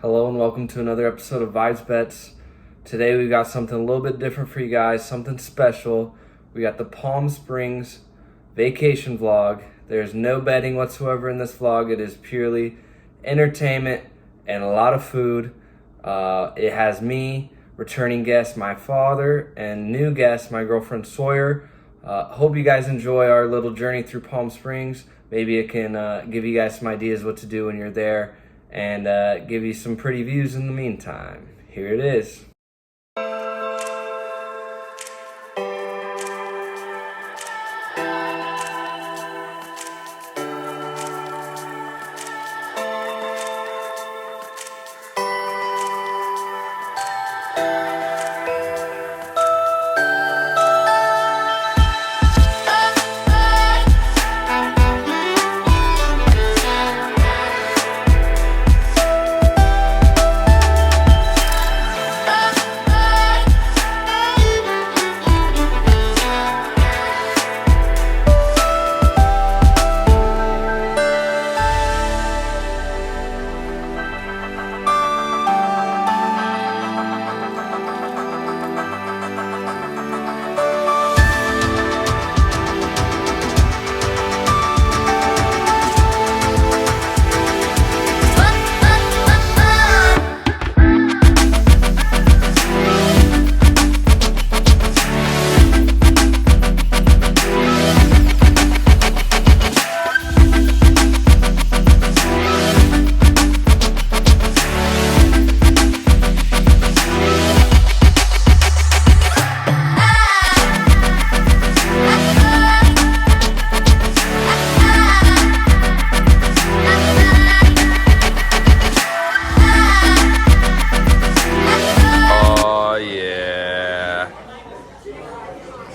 Hello and welcome to another episode of Vibes Bets. Today we got something a little bit different for you guys, something special. We got the Palm Springs vacation vlog. There's no betting whatsoever in this vlog. It is purely entertainment and a lot of food. It has me, returning guest, my father, and new guest, my girlfriend Sawyer. Hope you guys enjoy our little journey through Palm Springs. Maybe it can give you guys some ideas what to do when you're there and give you some pretty views in the meantime. Here it is.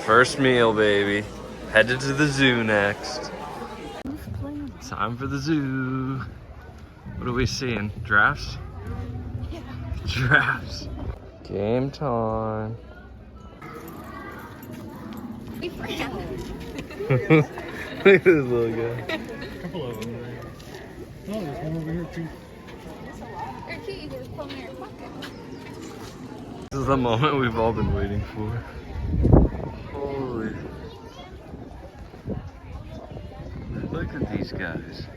First meal, baby. Headed to the zoo next. Time for the zoo. What are we seeing? Giraffes? Yeah. Giraffes. Game time. We ran. Look at this little guy. A couple of them. Oh, there's one over here too. Or two, there's one in your pocket. This is the moment we've all been waiting for. Holy. Look at these guys.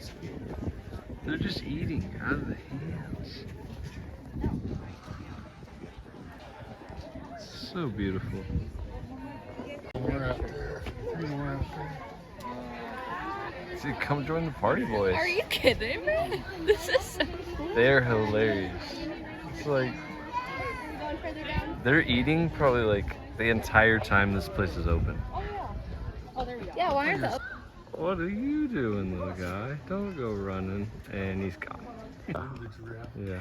They're just eating out of the hands. So beautiful. More out there. Three more out there. See, come join the party, boys. Are you kidding me? This is so cool. They're hilarious. It's like Going further down. they're eating probably like the entire time this place is open. Oh, there we go. Yeah, why aren't the What are you doing, little guy? Don't go running. And he's gone. Yeah.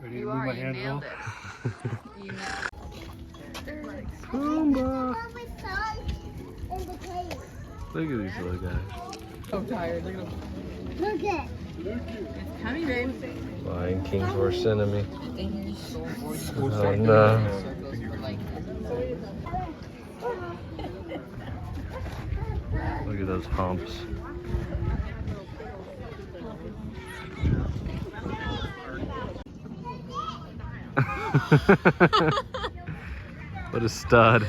Ready to You move are, my you hand nailed roll? it. You nailed it. Pumbaa. Look at these little guys. So tired. Look at him. Look at It's coming, babe. Lion King's worst enemy. Oh Oh no. Look at those humps. What a stud.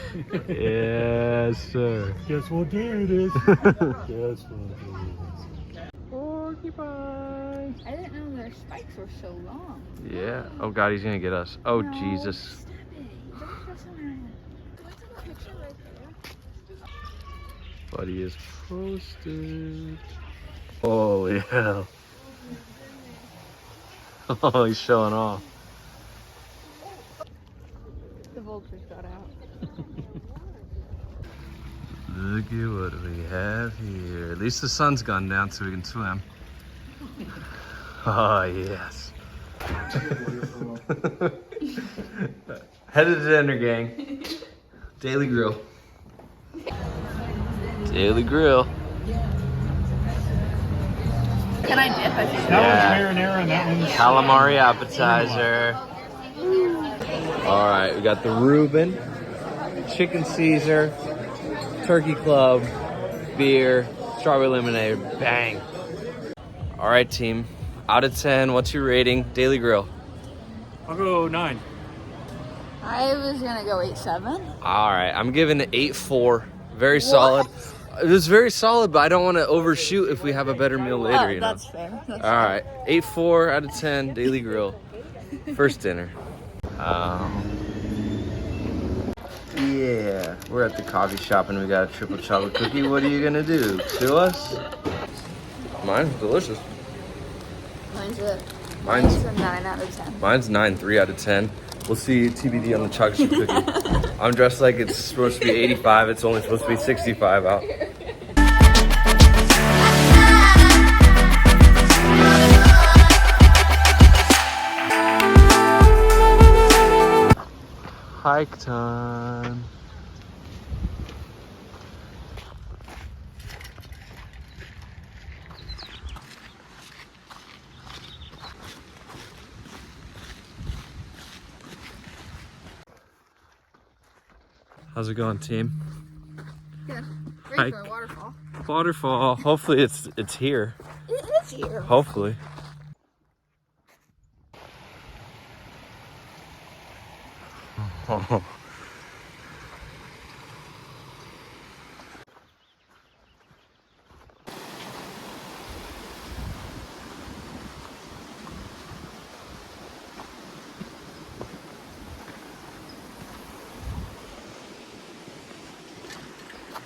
Yes, sir. Guess what day it is? Guess what day it is? Porcupine. I didn't know their spikes were so long. Yeah. Oh God, he's gonna get us. Oh No, Jesus. Stop it. Don't show someone. Can I take a picture right there? Buddy is posted. Holy hell. Oh, he's showing off. The vultures got out. Look at what we have here. At least the sun's gone down so we can swim. Oh, yes. Headed to dinner, gang. Daily Grill. Daily Grill. Can I dip? I think. That one's marinara and that one's Calamari appetizer. All right, we got the Reuben, chicken Caesar, turkey club, beer, Strawberry lemonade, bang. All right, team. Out of 10, what's your rating? Daily Grill. I'll go 9. I was gonna go 8.7. All right, I'm giving it 8.4. Very solid. It was very solid, but I don't want to overshoot if we have a better meal later, you know? That's fair. That's All right, 8.4 out of 10, Daily Grill. First dinner. Yeah, we're at the coffee shop and we got a triple chocolate cookie. What are you gonna do? Sue us? Mine's delicious. Mine's Mine's a 9 out of 10. Mine's 9.3 out of 10. We'll see TBD on the chocolate chip cookie. I'm dressed like it's supposed to be 85. It's only supposed to be 65 out. Hike time. How's it going, team? Good. Hike. Great for a waterfall. Waterfall. Hopefully it's here. It is here. Hopefully.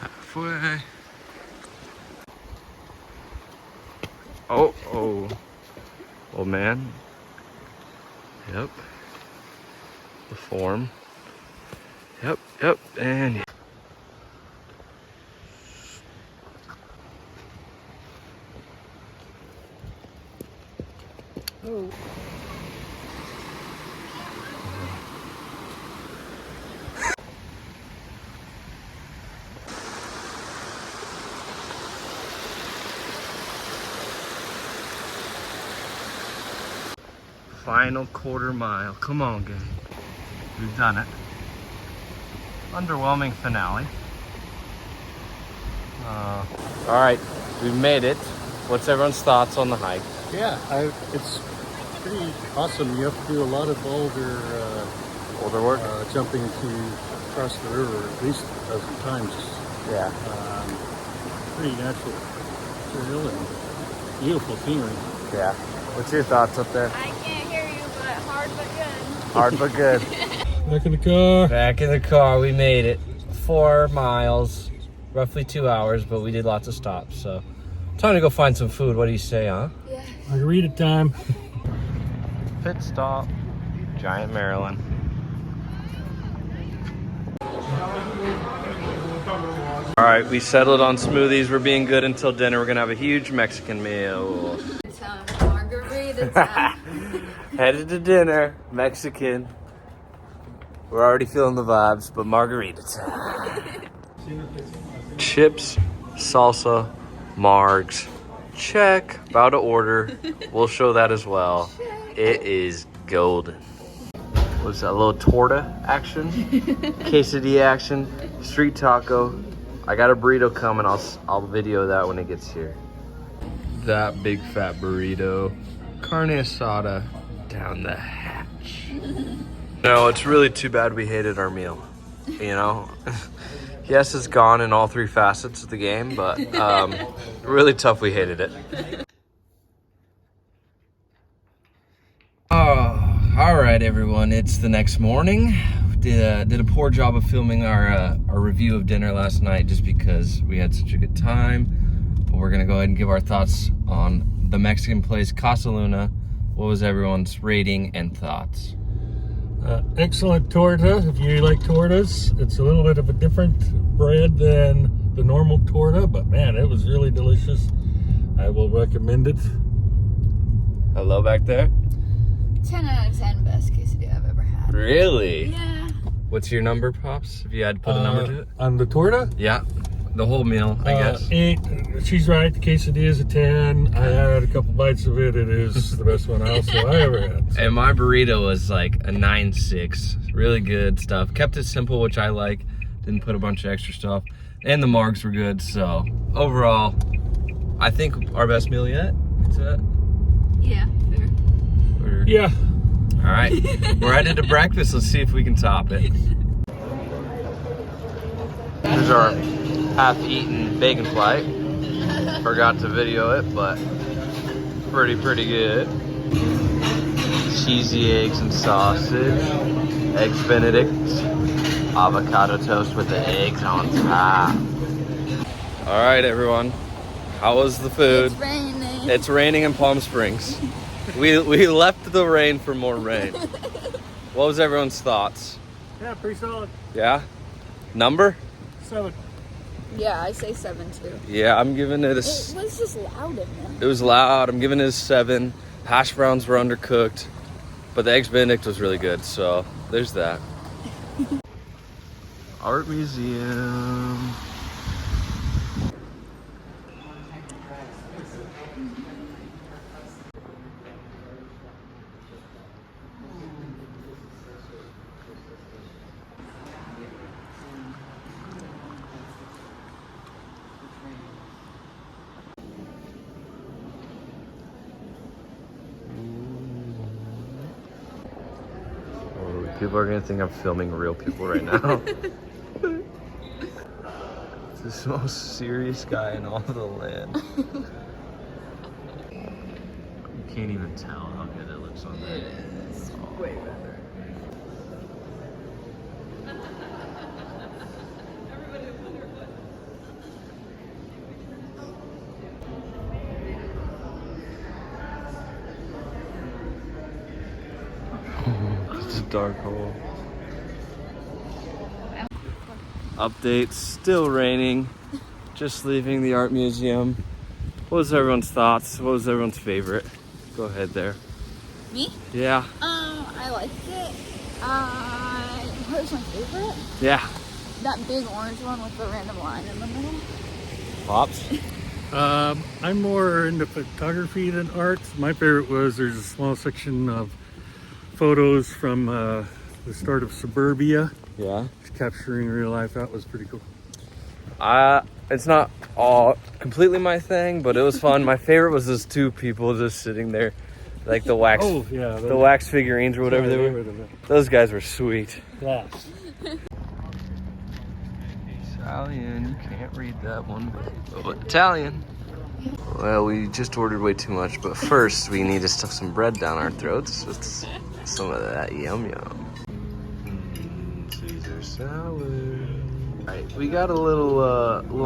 Halfway. Oh. Oh man. Yep. The form. Yep. And Oh. final quarter mile. Come on, gang. We've done it. Underwhelming finale. All right, we've made it. What's everyone's thoughts on the hike? Yeah, it's pretty awesome. You have to do a lot of boulder Older work? jumping to cross the river at least a dozen times. Yeah. Pretty natural trail and beautiful scenery. Yeah. What's your thoughts up there? I can't hear you, but hard but good. Hard but good. Back in the car. Back in the car, we made it. 4 miles, roughly 2 hours, but we did lots of stops. So, time to go find some food. What do you say, huh? Yeah. Margarita time. Pit stop, Giant Maryland. All right, we settled on smoothies. We're being good until dinner. We're gonna have a huge Mexican meal. Margarita time. Headed to dinner, Mexican. We're already feeling the vibes, but margarita time. Chips, salsa, margs. Check. About to order. We'll show that as well. It is golden. What's that? A little torta action, quesadilla action, street taco. I got a burrito coming. I'll video that when it gets here. That big fat burrito, carne asada down the hatch. No, it's really too bad we hated our meal. You know, yes, it's gone in all 3 facets of the game, but really tough. We hated it. Oh, all right, everyone. It's the next morning. Did a poor job of filming our review of dinner last night just because we had such a good time. But we're gonna go ahead and give our thoughts on the Mexican place Casa Luna. What was everyone's rating and thoughts? Excellent torta. If you like tortas, it's a little bit of a different bread than the normal torta, but man, it was really delicious. I will recommend it. Hello back there. 10 out of 10 best quesadilla I've ever had. Really? Yeah. What's your number, Pops? If you had to put a number to it? On the torta? Yeah, the whole meal, I guess. 8. She's right. The quesadilla is a 10. I had a couple bites of it. It is the best one I ever had. So. And my burrito was like a 9.6. Really good stuff. Kept it simple, which I like. Didn't put a bunch of extra stuff. And the margs were good. So overall, I think our best meal yet. Is that? Yeah, fair. Yeah. All right, we're headed to breakfast. Let's see if we can top it. Here's our half-eaten bacon flight. Forgot to video it, but pretty good. Cheesy eggs and sausage, eggs Benedict, avocado toast with the eggs on top. All right, everyone. How was the food? It's raining. It's raining in Palm Springs. We left the rain for more rain. What was everyone's thoughts? Yeah, pretty solid. Yeah? Number? 7. Yeah, I say 7 too. Yeah, I'm giving it a... It was just loud in there. It was loud. I'm giving it a 7. Hash browns were undercooked. But the eggs Benedict was really good, so there's that. Art museum. People are gonna think I'm filming real people right now. This is the most serious guy in all of the land. You can't even tell how good it looks on there. It's way better. It's a dark hole. Update, still raining. Just leaving the art museum. What was everyone's thoughts? What was everyone's favorite? Go ahead there. Me? Yeah. I liked it. What was my favorite? Yeah. That big orange one with the random line in the middle. Pops? I'm more into photography than art. My favorite was there's a small section of photos from the start of suburbia. Yeah. Capturing real life. That was pretty cool. It's not all completely my thing, but it was fun. My favorite was those two people just sitting there, like the wax, Oh yeah, the wax figurines or whatever they were. Those guys were sweet. Yeah. Italian, you can't read that one, but Italian. Well, we just ordered way too much, but first we need to stuff some bread down our throats with some of that yum yum. Caesar salad. Alright, we got a little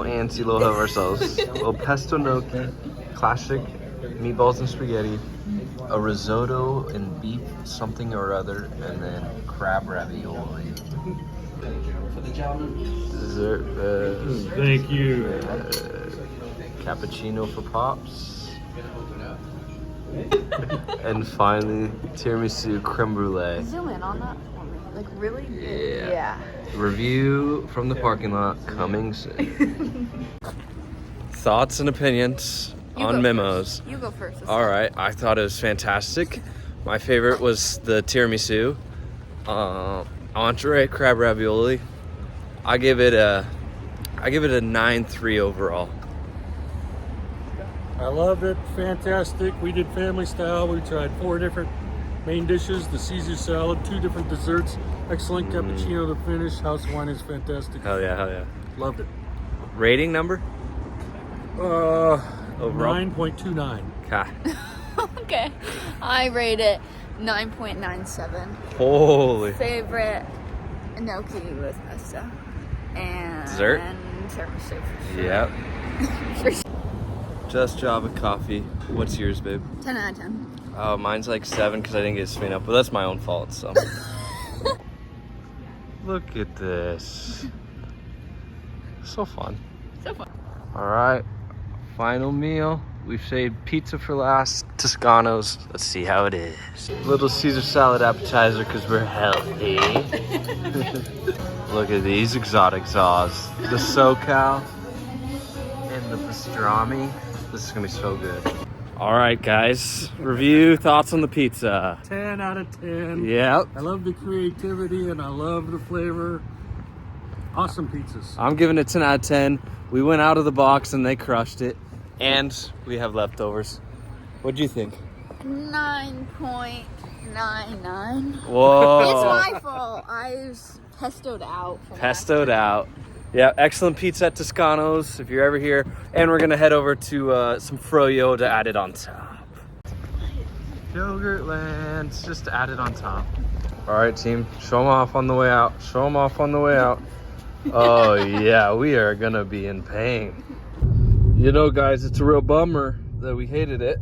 antsy little of ourselves. A little pesto gnocchi, classic meatballs and spaghetti, a risotto and beef something or other, and then crab ravioli. Dessert best. Thank you. Cappuccino for Pops. And finally, tiramisu creme brulee. Zoom in on that for me. Like, really? Yeah. Review from the parking lot coming soon. Thoughts and opinions You on go memos. first. You go first. All right, I thought it was fantastic. My favorite was the tiramisu, entree crab ravioli. I give it a 9.3 overall. I loved it. Fantastic. We did family style. We tried 4 different main dishes, the Caesar salad, 2 different desserts, excellent cappuccino to finish. House wine is fantastic. Hell yeah, hell yeah. Loved it. Rating number? Overall? 9.29. Okay. Okay. I rate it 9.97. Holy. Favorite gnocchi with pesto. And Dessert? tiramisu. Yep. For sure. Just Java coffee. What's yours, babe? 10 out of 10. Oh, mine's like 7 because I didn't get Sveen up, but that's my own fault, so. Look at this. So fun. So fun. All right, final meal. We've saved pizza for last, Toscano's. Let's see how it is. Little Caesar salad appetizer because we're healthy. Look at these exotic sauce. The SoCal and the pastrami. This is gonna be so good. All right, guys. Review, thoughts on the pizza. 10 out of 10. Yep. I love the creativity and I love the flavor. Awesome pizzas. I'm giving it 10 out of 10. We went out of the box and they crushed it. And we have leftovers. What'd you think? 9.99. Whoa. It's my fault. I was pestoed out. Pestoed out. Yeah, excellent pizza at Toscano's if you're ever here. And we're gonna head over to some froyo to add it on top. Yogurtland, just to add it on top. All right, team, show them off on the way out. Show them off on the way out. Oh yeah, we are gonna be in pain. You know, guys, it's a real bummer that we hated it.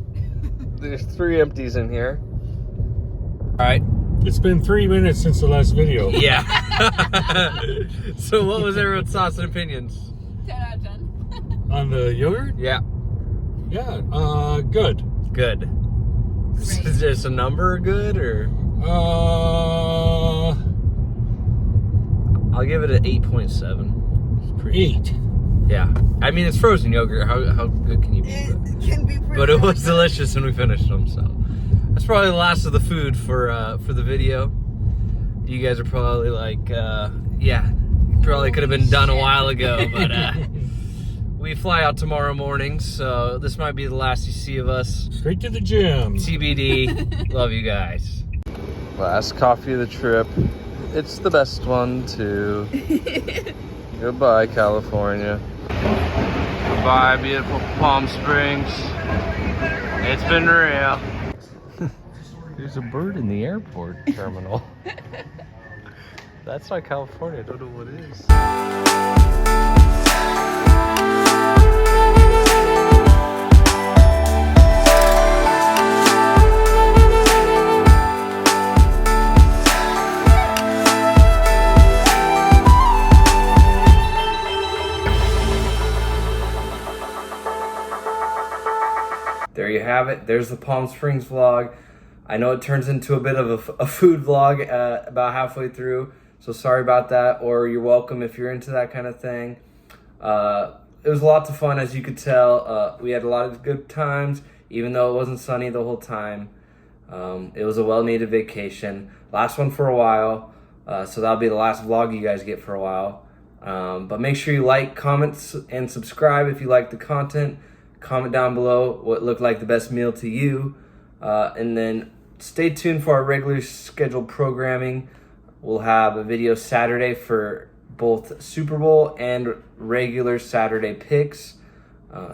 There's 3 empties in here. All right. It's been 3 minutes since the last video. Yeah. So what was everyone's thoughts and opinions? 10 out of 10. On the yogurt? Yeah. Yeah, good. Good. Is there a number good or? I'll give it an 8.7. 8. Yeah. I mean, it's frozen yogurt. How good can you be? It can be pretty But it was delicious when we finished them, so. That's probably the last of the food for the video. You guys are probably like, yeah, probably could have been done a while ago, but we fly out tomorrow morning, so this might be the last you see of us. Straight to the gym. TBD. Love you guys. Last coffee of the trip. It's the best one, too. Goodbye, California. Goodbye, beautiful Palm Springs. It's been real. There's a bird in the airport terminal. That's not California. I don't know what it is. There you have it. There's the Palm Springs vlog. I know it turns into a bit of a food vlog about halfway through, so sorry about that, or you're welcome if you're into that kind of thing. It was lots of fun, as you could tell. We had a lot of good times, even though it wasn't sunny the whole time. It was a well-needed vacation. Last one for a while, so that'll be the last vlog you guys get for a while. But make sure you like, comment, and subscribe if you like the content. Comment down below what looked like the best meal to you. And then stay tuned for our regular scheduled programming. We'll have a video Saturday for both Super Bowl and regular Saturday picks.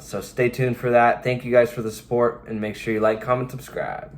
So stay tuned for that. Thank you guys for the support, and make sure you like, comment, subscribe.